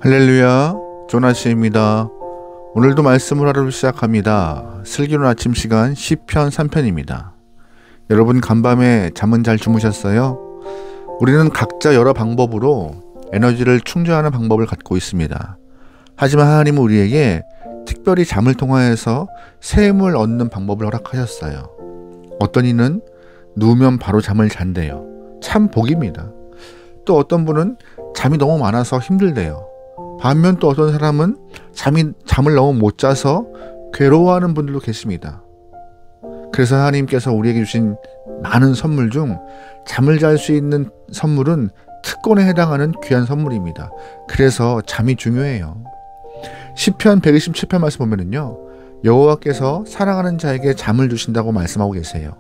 할렐루야, 조나시입니다. 오늘도 말씀을 하루 시작합니다. 슬기로운 아침 시간 시편 3편입니다. 여러분 간밤에 잠은 잘 주무셨어요? 우리는 각자 여러 방법으로 에너지를 충전하는 방법을 갖고 있습니다. 하지만 하나님은 우리에게 특별히 잠을 통하여서 새 힘을 얻는 방법을 허락하셨어요. 어떤 이는 누우면 바로 잠을 잔대요. 참 복입니다. 또 어떤 분은 잠이 너무 많아서 힘들대요. 반면 또 어떤 사람은 잠을 너무 못 자서 괴로워하는 분들도 계십니다. 그래서 하나님께서 우리에게 주신 많은 선물 중 잠을 잘 수 있는 선물은 특권에 해당하는 귀한 선물입니다. 그래서 잠이 중요해요. 시편 127편 말씀 보면은요, 여호와께서 사랑하는 자에게 잠을 주신다고 말씀하고 계세요.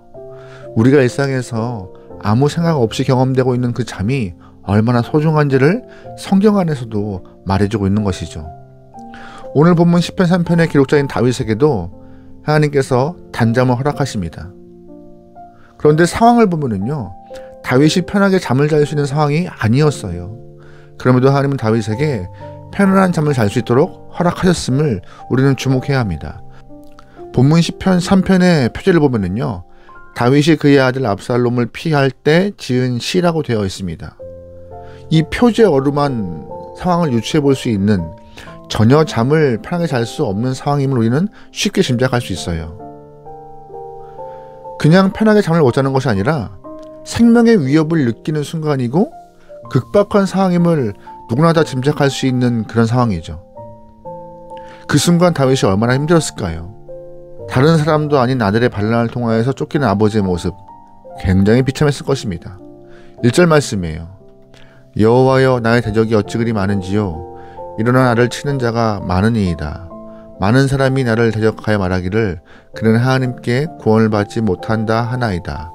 우리가 일상에서 아무 생각 없이 경험되고 있는 그 잠이 얼마나 소중한지를 성경 안에서도 말해주고 있는 것이죠. 오늘 본문 시편 3편의 기록자인 다윗에게도 하나님께서 단잠을 허락하십니다. 그런데 상황을 보면은요, 다윗이 편하게 잠을 잘 수 있는 상황이 아니었어요. 그럼에도 하나님은 다윗에게 편안한 잠을 잘 수 있도록 허락하셨음을 우리는 주목해야 합니다. 본문 시편 3편의 표제를 보면은요, 다윗이 그의 아들 압살롬을 피할 때 지은 시라고 되어 있습니다. 이 표제어로만 상황을 유추해 볼 수 있는, 전혀 잠을 편하게 잘 수 없는 상황임을 우리는 쉽게 짐작할 수 있어요. 그냥 편하게 잠을 못 자는 것이 아니라 생명의 위협을 느끼는 순간이고 극박한 상황임을 누구나 다 짐작할 수 있는 그런 상황이죠. 그 순간 다윗이 얼마나 힘들었을까요? 다른 사람도 아닌 아들의 반란을 통하여서 쫓기는 아버지의 모습, 굉장히 비참했을 것입니다. 1절 말씀이에요. 여호와여, 나의 대적이 어찌 그리 많은지요. 일어나 나를 치는 자가 많으니이다. 많은 사람이 나를 대적하여 말하기를 그는 하나님께 구원을 받지 못한다 하나이다.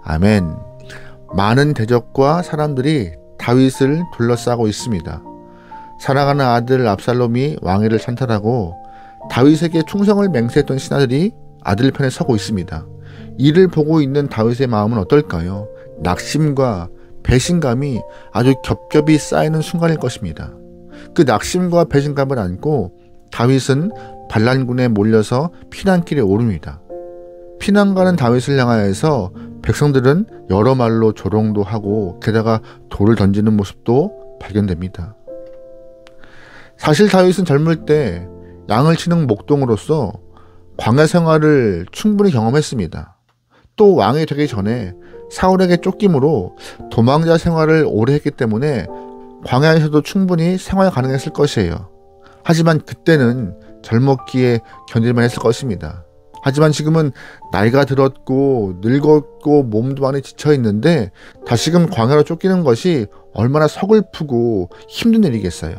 아멘. 많은 대적과 사람들이 다윗을 둘러싸고 있습니다. 사랑하는 아들 압살롬이 왕위를 찬탈하고 다윗에게 충성을 맹세했던 신하들이 아들 편에 서고 있습니다. 이를 보고 있는 다윗의 마음은 어떨까요? 낙심과 배신감이 아주 겹겹이 쌓이는 순간일 것입니다. 그 낙심과 배신감을 안고 다윗은 반란군에 몰려서 피난길에 오릅니다. 피난 가는 다윗을 향하여서 백성들은 여러 말로 조롱도 하고 게다가 돌을 던지는 모습도 발견됩니다. 사실 다윗은 젊을 때 양을 치는 목동으로서 광야 생활을 충분히 경험했습니다. 또 왕이 되기 전에 사울에게 쫓김으로 도망자 생활을 오래 했기 때문에 광야에서도 충분히 생활 가능했을 것이에요. 하지만 그때는 젊었기에 견딜만 했을 것입니다. 하지만 지금은 나이가 들었고 늙었고 몸도 많이 지쳐있는데 다시금 광야로 쫓기는 것이 얼마나 서글프고 힘든 일이겠어요.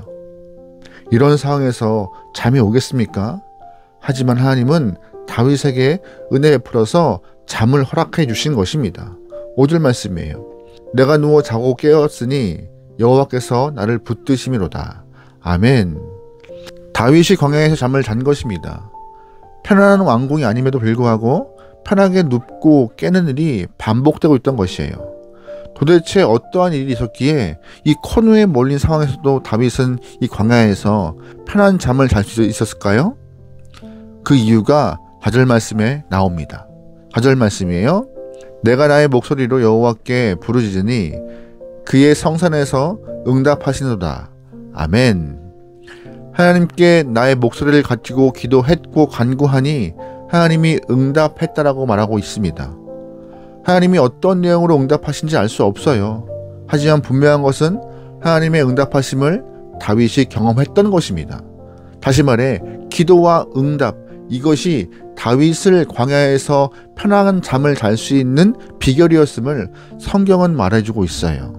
이런 상황에서 잠이 오겠습니까? 하지만 하나님은 다윗에게 은혜 베풀어서 잠을 허락해 주신 것입니다. 5절 말씀이에요. 내가 누워 자고 깨었으니 여호와께서 나를 붙드심이로다. 아멘. 다윗이 광야에서 잠을 잔 것입니다. 편안한 왕궁이 아님에도 불구하고 편하게 눕고 깨는 일이 반복되고 있던 것이에요. 도대체 어떠한 일이 있었기에 이 코너에 몰린 상황에서도 다윗은 이 광야에서 편한 잠을 잘 수 있었을까요? 그 이유가 4절 말씀에 나옵니다. 4절 말씀이에요. 내가 나의 목소리로 여호와께 부르짖으니 그의 성산에서 응답하시노다. 아멘. 하나님께 나의 목소리를 가지고 기도했고 간구하니 하나님이 응답했다라고 말하고 있습니다. 하나님이 어떤 내용으로 응답하신지 알 수 없어요. 하지만 분명한 것은 하나님의 응답하심을 다윗이 경험했던 것입니다. 다시 말해 기도와 응답, 이것이 다윗을 광야에서 편안한 잠을 잘 수 있는 비결이었음을 성경은 말해주고 있어요.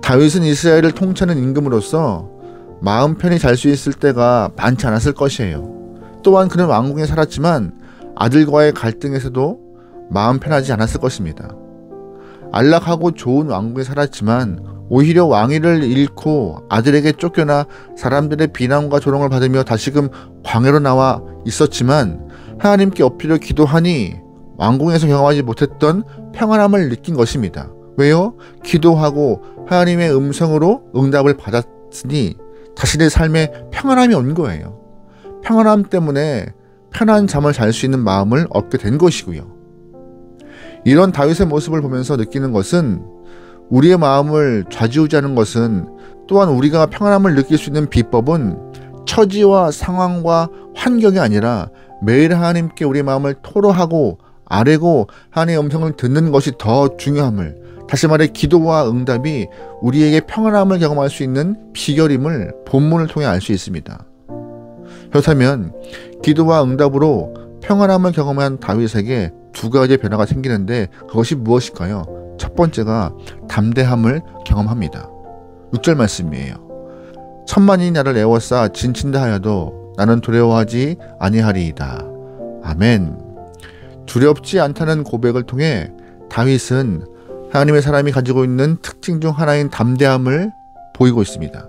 다윗은 이스라엘을 통치하는 임금으로서 마음 편히 잘 수 있을 때가 많지 않았을 것이에요. 또한 그는 왕궁에 살았지만 아들과의 갈등에서도 마음 편하지 않았을 것입니다. 안락하고 좋은 왕궁에 살았지만 오히려 왕위를 잃고 아들에게 쫓겨나 사람들의 비난과 조롱을 받으며 다시금 광야로 나와 있었지만 하나님께 엎드려 기도하니 왕궁에서 경험하지 못했던 평안함을 느낀 것입니다. 왜요? 기도하고 하나님의 음성으로 응답을 받았기 받았으니 자신의 삶에 평안함이 온 거예요. 평안함 때문에 편한 잠을 잘 수 있는 마음을 얻게 된 것이고요. 이런 다윗의 모습을 보면서 느끼는 것은 우리의 마음을 좌지우지하는 것은 또한 우리가 평안함을 느낄 수 있는 비법은 처지와 상황과 환경이 아니라 매일 하나님께 우리의 마음을 토로하고 아뢰고 하나님의 음성을 듣는 것이 더 중요함을, 다시 말해 기도와 응답이 우리에게 평안함을 경험할 수 있는 비결임을 본문을 통해 알 수 있습니다. 그렇다면 기도와 응답으로 평안함을 경험한 다윗에게 두 가지의 변화가 생기는데 그것이 무엇일까요? 첫 번째가 담대함을 경험합니다. 6절 말씀이에요. 천만이 나를 에워싸 진친다 하여도 나는 두려워하지 아니하리이다. 아멘. 두렵지 않다는 고백을 통해 다윗은 하나님의 사람이 가지고 있는 특징 중 하나인 담대함을 보이고 있습니다.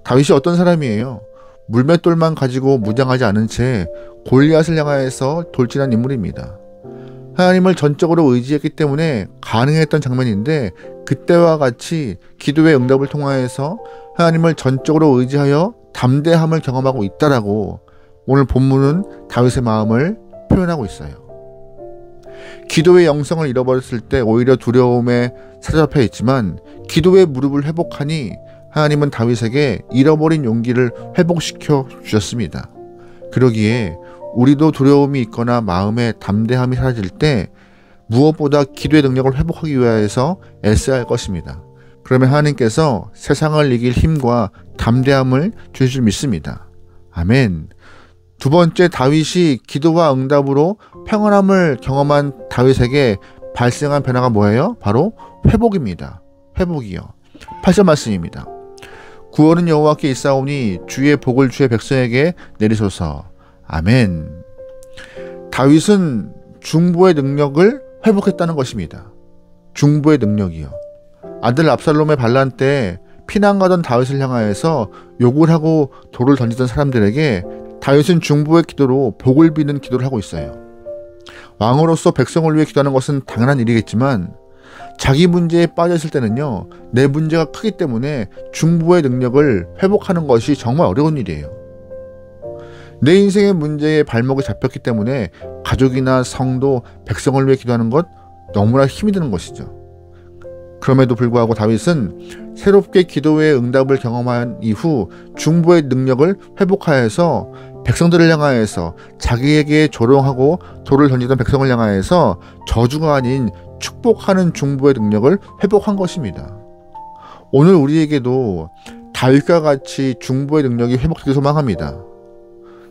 다윗이 어떤 사람이에요? 물맷돌만 가지고 무장하지 않은 채 골리앗을 향하여서 돌진한 인물입니다. 하나님을 전적으로 의지했기 때문에 가능했던 장면인데 그때와 같이 기도의 응답을 통하여서 하나님을 전적으로 의지하여 담대함을 경험하고 있다라고 오늘 본문은 다윗의 마음을 표현하고 있어요. 기도의 영성을 잃어버렸을 때 오히려 두려움에 사로잡혀 있지만 기도의 무릎을 회복하니 하나님은 다윗에게 잃어버린 용기를 회복시켜 주셨습니다. 그러기에 우리도 두려움이 있거나 마음에 담대함이 사라질 때 무엇보다 기도의 능력을 회복하기 위해서 애써야 할 것입니다. 그러면 하나님께서 세상을 이길 힘과 담대함을 주실 줄 믿습니다. 아멘. 두 번째, 다윗이 기도와 응답으로 평안함을 경험한 다윗에게 발생한 변화가 뭐예요? 바로 회복입니다. 회복이요. 8절 말씀입니다. 구원은 여호와께 있사오니 주의 복을 주의 백성에게 내리소서. 아멘. 다윗은 중보의 능력을 회복했다는 것입니다. 중보의 능력이요. 아들 압살롬의 반란 때 피난 가던 다윗을 향하여서 욕을 하고 돌을 던지던 사람들에게 다윗은 중보의 기도로 복을 비는 기도를 하고 있어요. 왕으로서 백성을 위해 기도하는 것은 당연한 일이겠지만 자기 문제에 빠졌을 때는요, 내 문제가 크기 때문에 중보의 능력을 회복하는 것이 정말 어려운 일이에요. 내 인생의 문제에 발목이 잡혔기 때문에 가족이나 성도, 백성을 위해 기도하는 것 너무나 힘이 드는 것이죠. 그럼에도 불구하고 다윗은 새롭게 기도의 응답을 경험한 이후 중보의 능력을 회복하여서 백성들을 향하여서 자기에게 조롱하고 돌을 던지던 백성을 향하여서 저주가 아닌 축복하는 중보의 능력을 회복한 것입니다. 오늘 우리에게도 다윗과 같이 중보의 능력이 회복되길 소망합니다.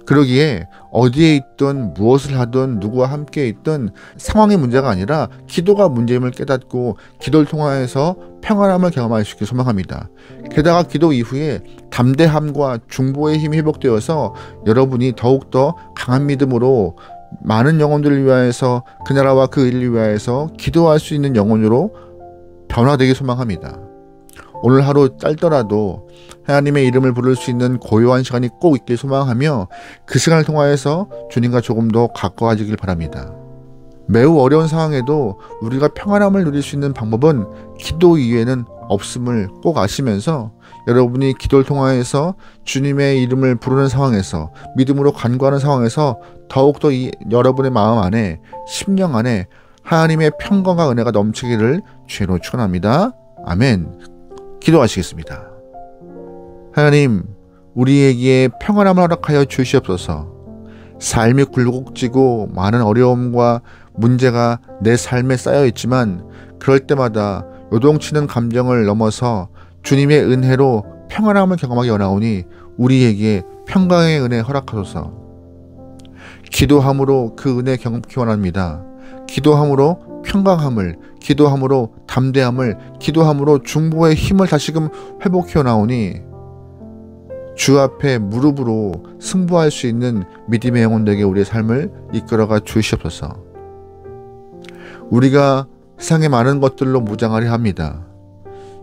그러기에 어디에 있든 무엇을 하든 누구와 함께 있든 상황의 문제가 아니라 기도가 문제임을 깨닫고 기도를 통하여서 평안함을 경험할 수 있길 소망합니다. 게다가 기도 이후에 담대함과 중보의 힘이 회복되어서 여러분이 더욱더 강한 믿음으로 많은 영혼들을 위하여서 그 나라와 그 일을 위하여서 기도할 수 있는 영혼으로 변화되길 소망합니다. 오늘 하루 짧더라도 하나님의 이름을 부를 수 있는 고요한 시간이 꼭 있길 소망하며 그 시간을 통하여서 주님과 조금 더 가까워지길 바랍니다. 매우 어려운 상황에도 우리가 평안함을 누릴 수 있는 방법은 기도 이외에는 없음을 꼭 아시면서 여러분이 기도를 통하여서 주님의 이름을 부르는 상황에서 믿음으로 간구하는 상황에서 더욱더 여러분의 마음 안에 심령 안에 하나님의 평강과 은혜가 넘치기를 주로 축원합니다. 아멘. 기도하시겠습니다. 하나님, 우리에게 평안함을 허락하여 주시옵소서. 삶이 굴곡지고 많은 어려움과 문제가 내 삶에 쌓여 있지만 그럴 때마다 요동치는 감정을 넘어서 주님의 은혜로 평안함을 경험하기 원하오니 우리에게 평강의 은혜 허락하소서. 기도함으로 그 은혜 경험하기 원합니다. 기도함으로 평강함을, 기도함으로 담대함을, 기도함으로 중보의 힘을 다시금 회복해 나오니 주 앞에 무릎으로 승부할 수 있는 믿음의 영혼들에게 우리의 삶을 이끌어가 주시옵소서. 우리가 세상의 많은 것들로 무장하려 합니다.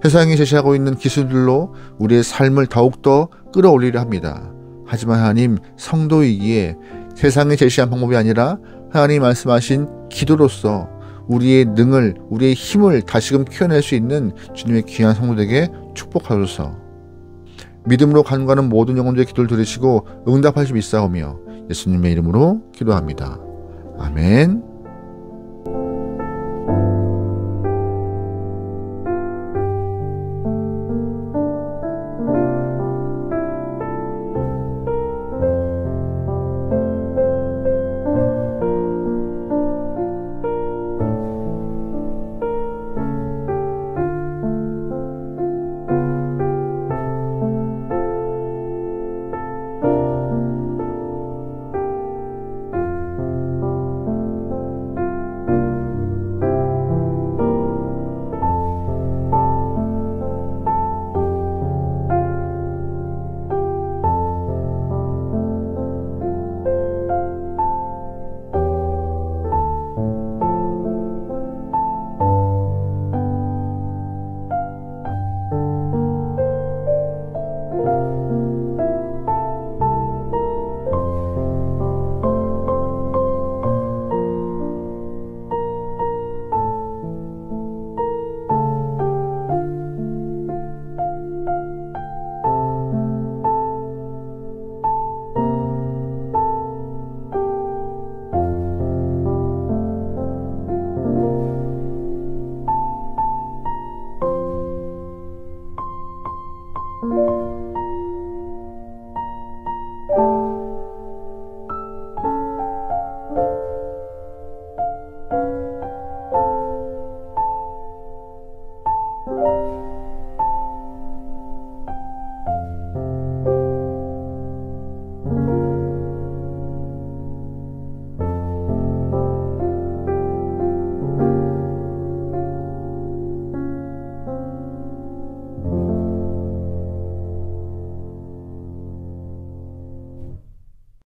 세상이 제시하고 있는 기술들로 우리의 삶을 더욱더 끌어올리려 합니다. 하지만 하나님, 성도이기에 세상이 제시한 방법이 아니라 하나님 말씀하신 기도로서 우리의 능을, 우리의 힘을 다시금 키워낼 수 있는 주님의 귀한 성도들에게 축복하소서. 믿음으로 간구하는 모든 영혼들의 기도를 들으시고 응답하실 수 있사오며 예수님의 이름으로 기도합니다. 아멘.